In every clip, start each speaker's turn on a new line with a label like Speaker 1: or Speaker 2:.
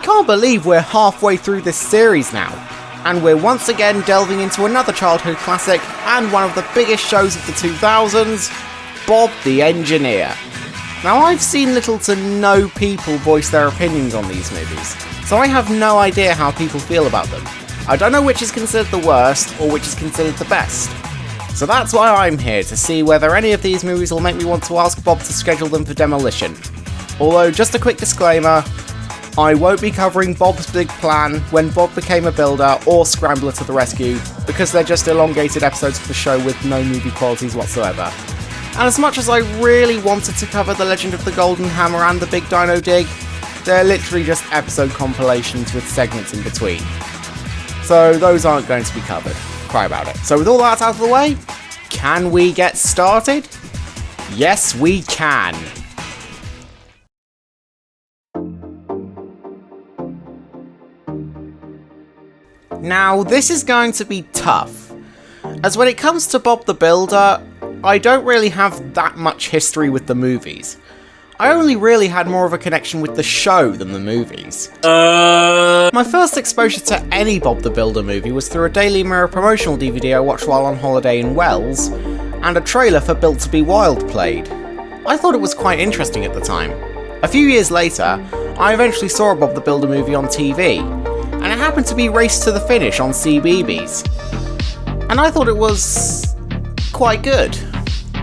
Speaker 1: can't believe we're halfway through this series now, and we're once again delving into another childhood classic and one of the biggest shows of the 2000s, Bob the Engineer. Now, I've seen little to no people voice their opinions on these movies, so I have no idea how people feel about them. I don't know which is considered the worst or which is considered the best. So that's why I'm here, to see whether any of these movies will make me want to ask Bob to schedule them for demolition. Although, just a quick disclaimer, I won't be covering Bob's Big Plan, When Bob Became a Builder, or Scrambler to the Rescue, because they're just elongated episodes of the show with no movie qualities whatsoever. And as much as I really wanted to cover The Legend of the Golden Hammer and The Big Dino Dig, they're literally just episode compilations with segments in between. So those aren't going to be covered. Cry about it. So with all that out of the way, can we get started? Yes, we can. Now, this is going to be tough, as when it comes to Bob the Builder, I don't really have that much history with the movies. I only really had more of a connection with the show than the movies. My first exposure to any Bob the Builder movie was through a Daily Mirror promotional DVD I watched while on holiday in Wales, and a trailer for Built to be Wild played. I thought it was quite interesting at the time. A few years later, I eventually saw a Bob the Builder movie on TV, and it happened to be Race to the Finish on CBeebies. And I thought it was quite good.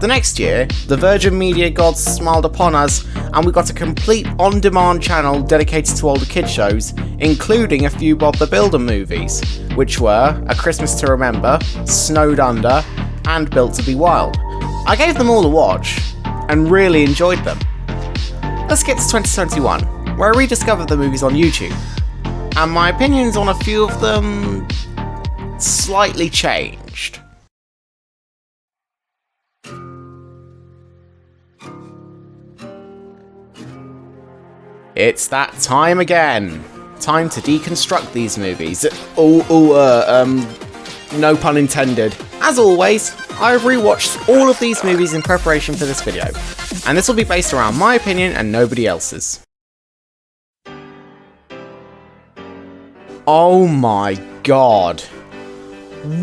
Speaker 1: The next year, the Virgin Media gods smiled upon us, and we got a complete on-demand channel dedicated to older kid shows, including a few Bob the Builder movies, which were A Christmas to Remember, Snowed Under, and Built to be Wild. I gave them all a watch, and really enjoyed them. Let's get to 2021, where I rediscovered the movies on YouTube, and my opinions on a few of them slightly changed. It's that time again. Time to deconstruct these movies. No pun intended. As always, I've rewatched all of these movies in preparation for this video, and this will be based around my opinion and nobody else's. Oh my god.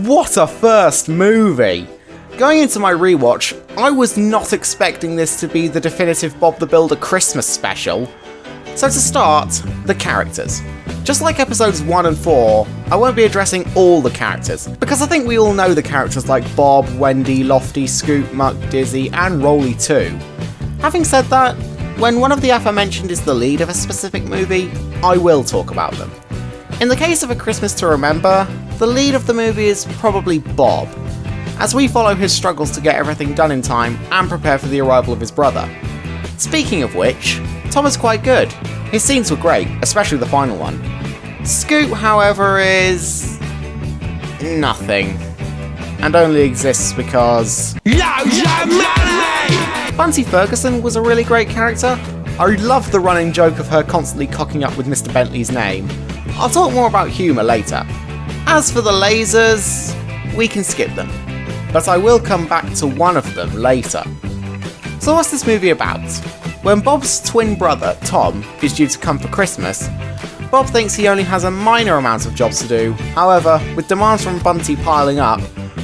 Speaker 1: What a first movie! Going into my rewatch, I was not expecting this to be the definitive Bob the Builder Christmas special. So to start, the characters. Just like episodes 1 and 4, I won't be addressing all the characters, because I think we all know the characters like Bob, Wendy, Lofty, Scoot, Muck, Dizzy, and Rolly too. Having said that, when one of the aforementioned is the lead of a specific movie, I will talk about them. In the case of A Christmas to Remember, the lead of the movie is probably Bob, as we follow his struggles to get everything done in time and prepare for the arrival of his brother. Speaking of which, Tom is quite good. His scenes were great, especially the final one. Scoot, however, is nothing, and only exists because Bunty Ferguson was a really great character. I loved the running joke of her constantly cocking up with Mr. Bentley's name. I'll talk more about humour later. As for the lasers, we can skip them, but I will come back to one of them later. So what's this movie about? When Bob's twin brother, Tom, is due to come for Christmas, Bob thinks he only has a minor amount of jobs to do. However, with demands from Bunty piling up,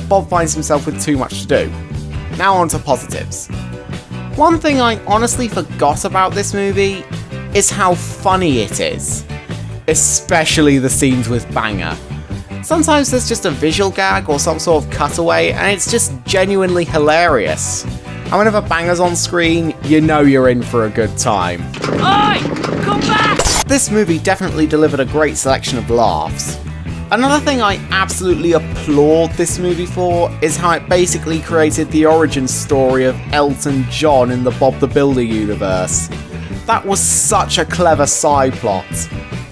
Speaker 1: Bob finds himself with too much to do. Now on to positives. One thing I honestly forgot about this movie is how funny it is. Especially the scenes with Banger. Sometimes there's just a visual gag or some sort of cutaway, and it's just genuinely hilarious. And whenever Banger's on screen, you know you're in for a good time. Oi! Come back! This movie definitely delivered a great selection of laughs. Another thing I absolutely applaud this movie for is how it basically created the origin story of Elton John in the Bob the Builder universe. That was such a clever side plot.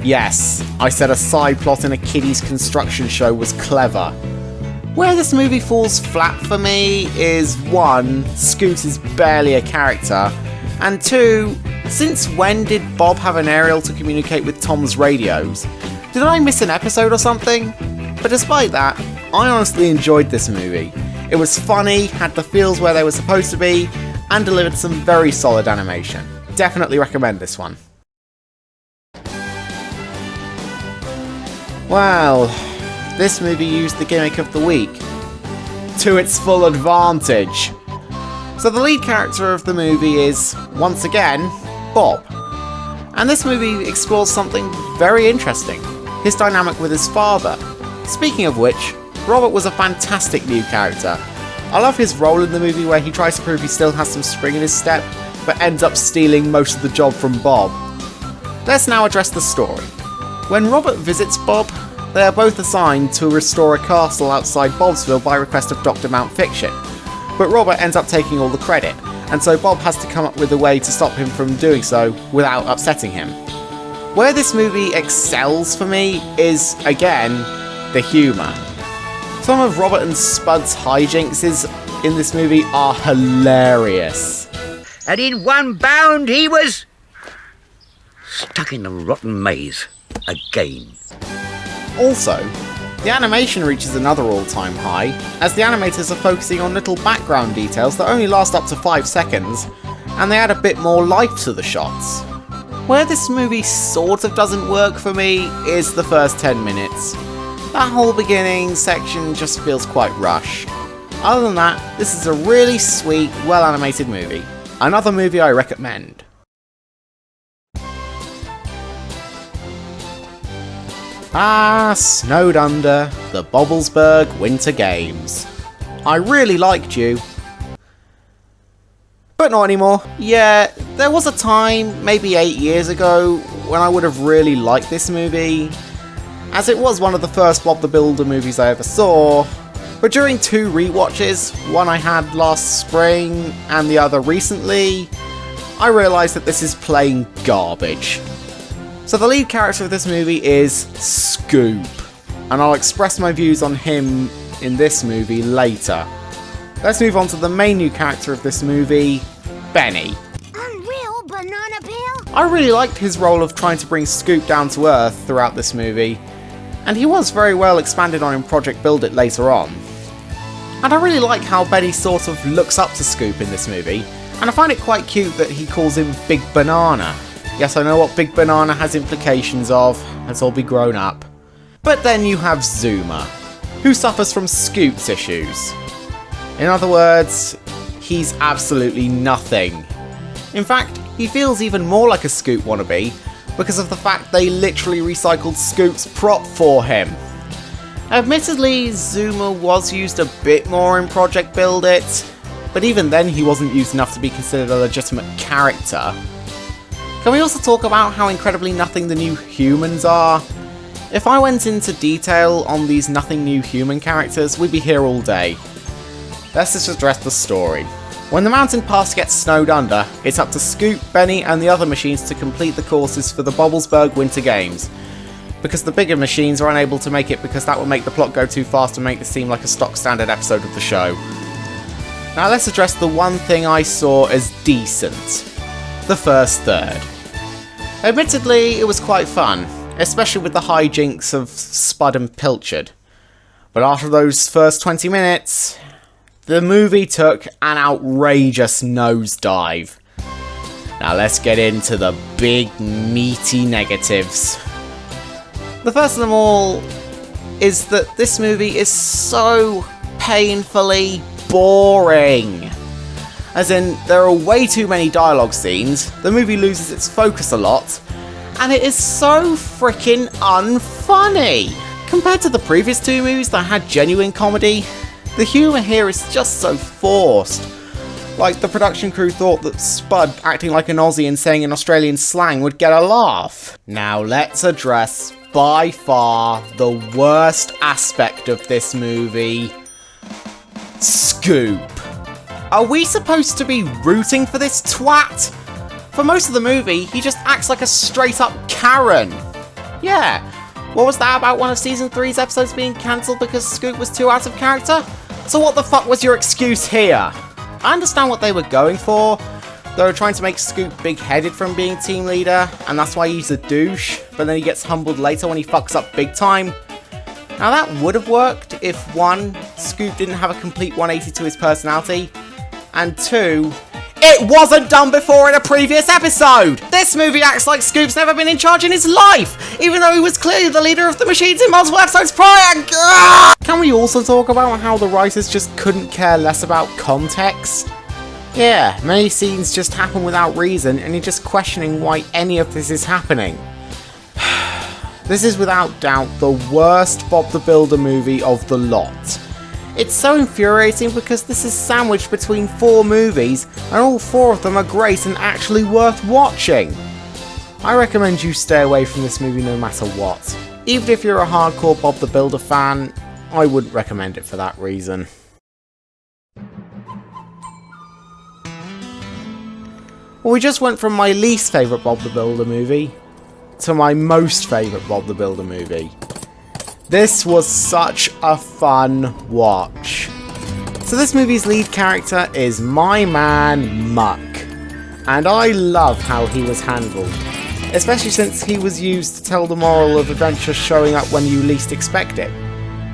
Speaker 1: Yes, I said a side plot in a kiddies construction show was clever. Where this movie falls flat for me is 1, Scoot is barely a character, and 2, since when did Bob have an aerial to communicate with Tom's radios? Did I miss an episode or something? But despite that, I honestly enjoyed this movie. It was funny, had the feels where they were supposed to be, and delivered some very solid animation. Definitely recommend this one. Well, this movie used the gimmick of the week to its full advantage. So the lead character of the movie is, once again, Bob. And this movie explores something very interesting, his dynamic with his father. Speaking of which, Robert was a fantastic new character. I love his role in the movie where he tries to prove he still has some spring in his step, but ends up stealing most of the job from Bob. Let's now address the story. When Robert visits Bob, they are both assigned to restore a castle outside Bobsville by request of Dr. Mount Fiction, but Robert ends up taking all the credit, and so Bob has to come up with a way to stop him from doing so without upsetting him. Where this movie excels for me is, again, the humour. Some of Robert and Spud's hijinks in this movie are hilarious.
Speaker 2: And in one bound he was stuck in the rotten maze again.
Speaker 1: Also, the animation reaches another all-time high, as the animators are focusing on little background details that only last up to 5 seconds, and they add a bit more life to the shots. Where this movie sort of doesn't work for me is the first 10 minutes. That whole beginning section just feels quite rushed. Other than that, this is a really sweet, well-animated movie. Another movie I recommend. Snowed under the Bobblesburg Winter Games. I really liked you. But not anymore. Yeah, there was a time, maybe 8 years ago, when I would have really liked this movie, as it was one of the first Bob the Builder movies I ever saw, but during 2 rewatches, one I had last spring and the other recently, I realised that this is plain garbage. So the lead character of this movie is Scoop, and I'll express my views on him in this movie later. Let's move on to the main new character of this movie, Benny.
Speaker 3: Unreal banana peel?
Speaker 1: I really liked his role of trying to bring Scoop down to earth throughout this movie, and he was very well expanded on in Project Build It later on. And I really like how Benny sort of looks up to Scoop in this movie, and I find it quite cute that he calls him Big Banana. Yes, I know what Big Banana has implications of, let's all be grown up. But then you have Zuma, who suffers from Scoop's issues. In other words, he's absolutely nothing. In fact, he feels even more like a Scoop wannabe because of the fact they literally recycled Scoop's prop for him. Admittedly, Zuma was used a bit more in Project Build It, but even then he wasn't used enough to be considered a legitimate character. Can we also talk about how incredibly nothing the new humans are? If I went into detail on these nothing new human characters, we'd be here all day. Let's just address the story. When the mountain pass gets snowed under, it's up to Scoop, Benny and the other machines to complete the courses for the Bobblesburg Winter Games, because the bigger machines are unable to make it because that would make the plot go too fast and make this seem like a stock standard episode of the show. Now let's address the one thing I saw as decent. The first third. Admittedly, it was quite fun, especially with the hijinks of Spud and Pilchard. But after those first 20 minutes, the movie took an outrageous nosedive. Now let's get into the big meaty negatives. The first of them all is that this movie is so painfully boring. As in, there are way too many dialogue scenes, the movie loses its focus a lot, and it is so freaking unfunny. Compared to the previous 2 movies that had genuine comedy, the humour here is just so forced. Like, the production crew thought that Spud acting like an Aussie and saying an Australian slang would get a laugh. Now let's address, by far, the worst aspect of this movie. Scoop. Are we supposed to be rooting for this twat? For most of the movie, he just acts like a straight-up Karen. Yeah, what was that about one of Season 3's episodes being cancelled because Scoop was too out of character? So what the fuck was your excuse here? I understand what they were going for. They were trying to make Scoop big-headed from being team leader, and that's why he's a douche, but then he gets humbled later when he fucks up big time. Now that would have worked if 1, Scoop didn't have a complete 180 to his personality, and 2, It wasn't done before in a previous episode! This movie acts like Scoop's never been in charge in his life, even though he was clearly the leader of the machines in multiple episodes prior! Gah! Can we also talk about how the writers just couldn't care less about context? Yeah, many scenes just happen without reason, and you're just questioning why any of this is happening. This is without doubt the worst Bob the Builder movie of the lot. It's so infuriating because this is sandwiched between 4 movies, and all 4 of them are great and actually worth watching. I recommend you stay away from this movie no matter what. Even if you're a hardcore Bob the Builder fan, I wouldn't recommend it for that reason. Well, we just went from my least favourite Bob the Builder movie to my most favourite Bob the Builder movie. This was such a fun watch. So this movie's lead character is my man Muck, and I love how he was handled, especially since he was used to tell the moral of adventure showing up when you least expect it.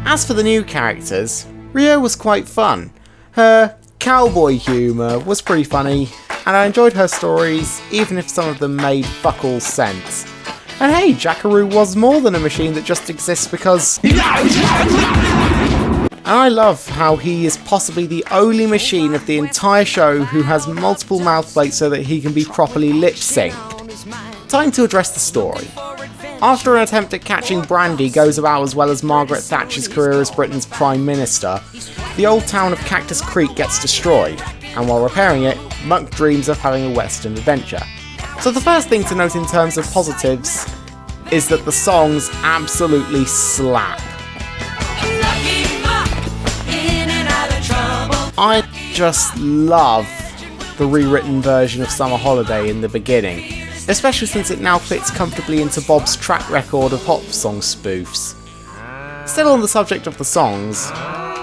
Speaker 1: As for the new characters, Rio was quite fun. Her cowboy humour was pretty funny, and I enjoyed her stories, even if some of them made fuck all sense. And hey, Jackaroo was more than a machine that just exists because... And I love how he is possibly the only machine of the entire show who has multiple mouth plates so that he can be properly lip-synced. Time to address the story. After an attempt at catching Brandy goes about as well as Margaret Thatcher's career as Britain's Prime Minister, the old town of Cactus Creek gets destroyed, and while repairing it, Muck dreams of having a western adventure. So the first thing to note in terms of positives is that the songs absolutely slap. I just love the rewritten version of Summer Holiday in the beginning, especially since it now fits comfortably into Bob's track record of pop song spoofs. Still on the subject of the songs,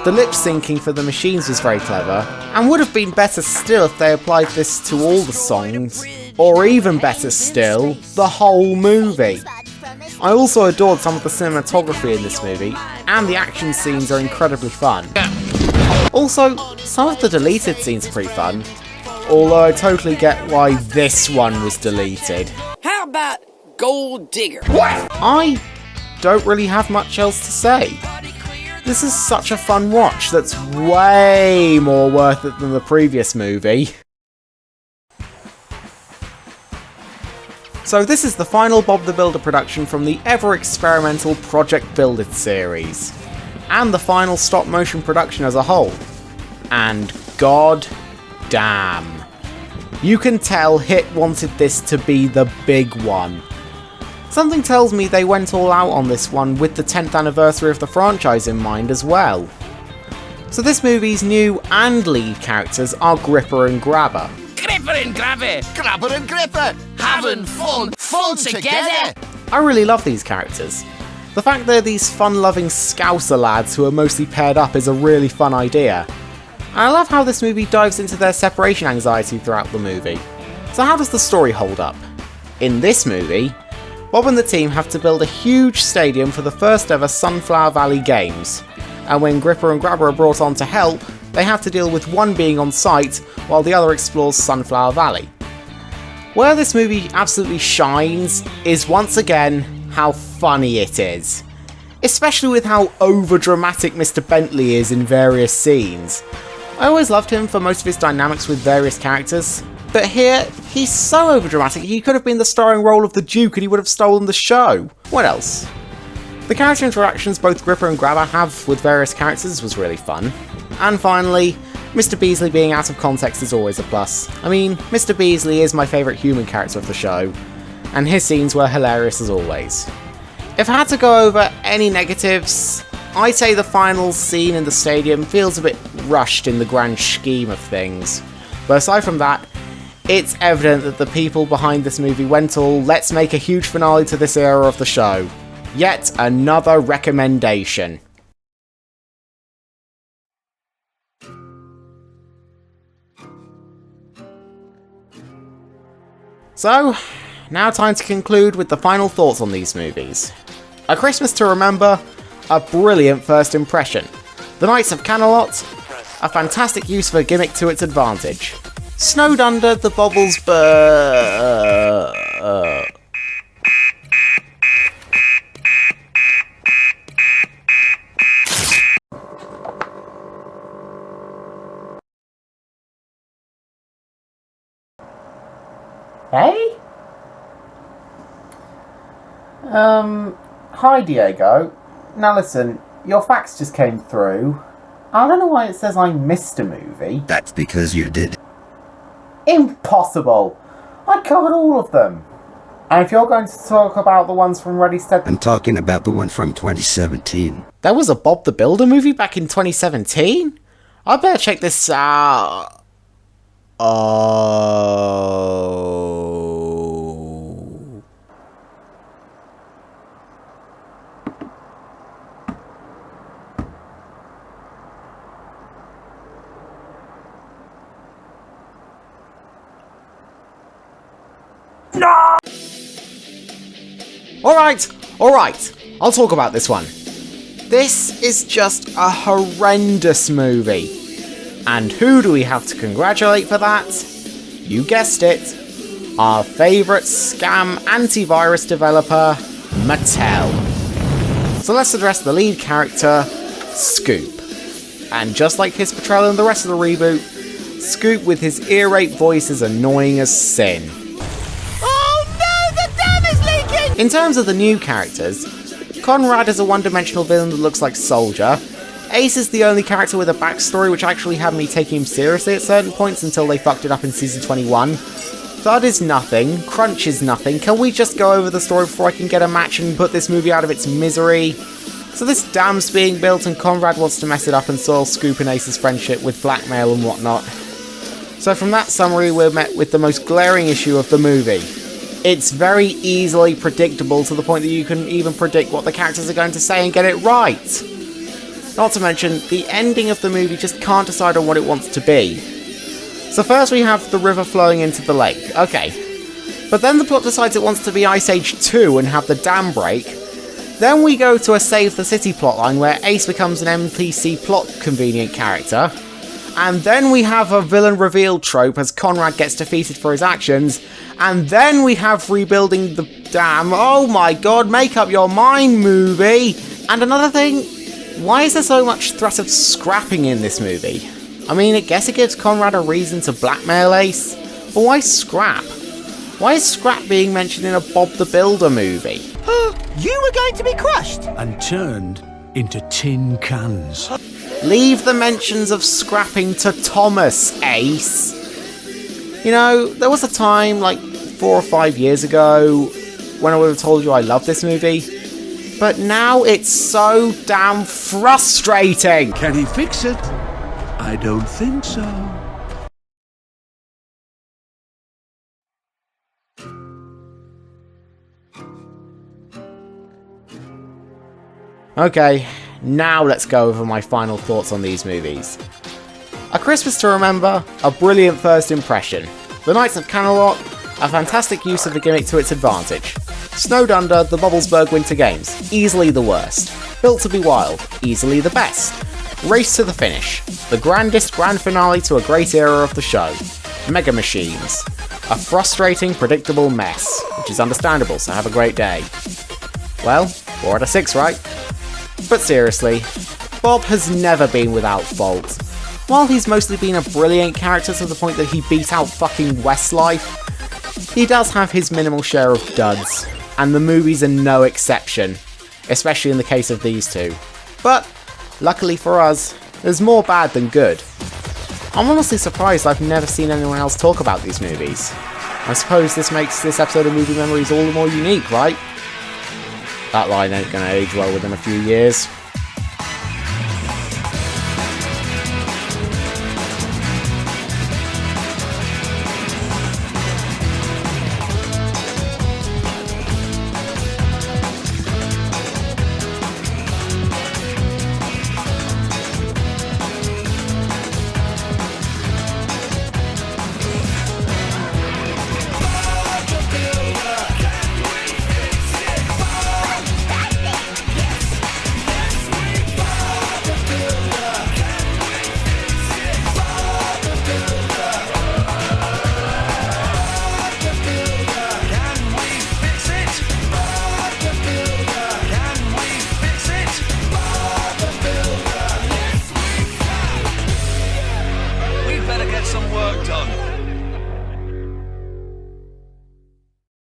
Speaker 1: the lip syncing for the machines was very clever, and would have been better still if they applied this to all the songs, or even better still, the whole movie. I also adored some of the cinematography in this movie, and the action scenes are incredibly fun. Also, some of the deleted scenes are pretty fun, although I totally get why this one was deleted.
Speaker 4: How about Gold Digger?
Speaker 1: What? I don't really have much else to say. This is such a fun watch that's way more worth it than the previous movie. So this is the final Bob the Builder production from the ever-experimental Project Build It series, and the final stop-motion production as a whole. And god damn, you can tell HIT wanted this to be the big one. Something tells me they went all out on this one with the 10th anniversary of the franchise in mind as well. So this movie's new and lead characters are Gripper and Grabber.
Speaker 4: Gripper and Grabber! Grabber and Gripper! Having fun! Fun together!
Speaker 1: I really love these characters. The fact they're these fun-loving Scouser lads who are mostly paired up is a really fun idea. And I love how this movie dives into their separation anxiety throughout the movie. So how does the story hold up? In this movie, Bob and the team have to build a huge stadium for the first ever Sunflower Valley Games, and when Gripper and Grabber are brought on to help, they have to deal with one being on site while the other explores Sunflower Valley. Where this movie absolutely shines is once again how funny it is, especially with how over-dramatic Mr. Bentley is in various scenes. I always loved him for most of his dynamics with various characters, but here, he's so overdramatic he could have been the starring role of the Duke and he would have stolen the show. What else? The character interactions both Gripper and Grabber have with various characters was really fun. And finally, Mr. Beasley being out of context is always a plus. I mean, Mr. Beasley is my favourite human character of the show, and his scenes were hilarious as always. If I had to go over any negatives, I'd say the final scene in the stadium feels a bit rushed in the grand scheme of things. But aside from that, it's evident that the people behind this movie went all, let's make a huge finale to this era of the show. Yet another recommendation. So, now time to conclude with the final thoughts on these movies. A Christmas to Remember, a brilliant first impression. The Knights of Camelot, a fantastic use of a gimmick to its advantage. Snowed under the bubbles Hey? Hi Diego. Now listen, your fax just came through. I don't know why it says I missed a movie.
Speaker 5: That's because you did.
Speaker 1: Impossible! I covered all of them. And if you're going to talk about the ones from Ready, Steady...
Speaker 5: I'm talking about the one from 2017.
Speaker 1: There was a Bob the Builder movie back in 2017? I better check this out. Oh... No! Alright, I'll talk about this one. This is just a horrendous movie. And who do we have to congratulate for that? You guessed it. Our favourite scam antivirus developer, Mattel. So let's address the lead character, Scoop. And just like his portrayal in the rest of the reboot, Scoop with his ear rape voice is annoying as sin. In terms of the new characters, Conrad is a one-dimensional villain that looks like Soldier. Ace is the only character with a backstory which actually had me taking him seriously at certain points until they fucked it up in Season 21. Thud is nothing, Crunch is nothing. Can we just go over the story before I can get a match and put this movie out of its misery? So this dam's being built and Conrad wants to mess it up and soil Scoop and Ace's friendship with blackmail and whatnot. So from that summary we're met with the most glaring issue of the movie. It's very easily predictable to the point that you can even predict what the characters are going to say and get it right. Not to mention, the ending of the movie just can't decide on what it wants to be. So first we have the river flowing into the lake, okay. But then the plot decides it wants to be Ice Age 2 and have the dam break. Then we go to a Save the City plotline where Ace becomes an NPC plot convenient character. And then we have a villain reveal trope as Conrad gets defeated for his actions. And then we have rebuilding the dam. Oh my god, make up your mind, movie! And another thing, why is there so much threat of scrapping in this movie? I mean, I guess it gives Conrad a reason to blackmail Ace, but why scrap? Why is scrap being mentioned in a Bob the Builder movie?
Speaker 4: You were going to be crushed!
Speaker 6: And turned into tin cans.
Speaker 1: Leave the mentions of scrapping to Thomas, Ace. You know, there was a time, like 4 or 5 years ago, when I would have told you I love this movie, but now it's so damn frustrating!
Speaker 6: Can he fix it? I don't think so.
Speaker 1: Okay, now let's go over my final thoughts on these movies. A Christmas to Remember, a brilliant first impression. The Knights of Camelot, a fantastic use of the gimmick to its advantage. Snowed Under, the Bubblesburg Winter Games, easily the worst. Built to be Wild, easily the best. Race to the Finish, the grandest grand finale to a great era of the show. Mega Machines, a frustrating, predictable mess, which is understandable, so have a great day. Well, 4 out of 6, right? But seriously, Bob has never been without fault. While he's mostly been a brilliant character to the point that he beat out fucking Westlife, he does have his minimal share of duds, and the movies are no exception, especially in the case of these two. But, luckily for us, there's more bad than good. I'm honestly surprised I've never seen anyone else talk about these movies. I suppose this makes this episode of Movie Memories all the more unique, right? That line ain't gonna age well within a few years.
Speaker 4: work done.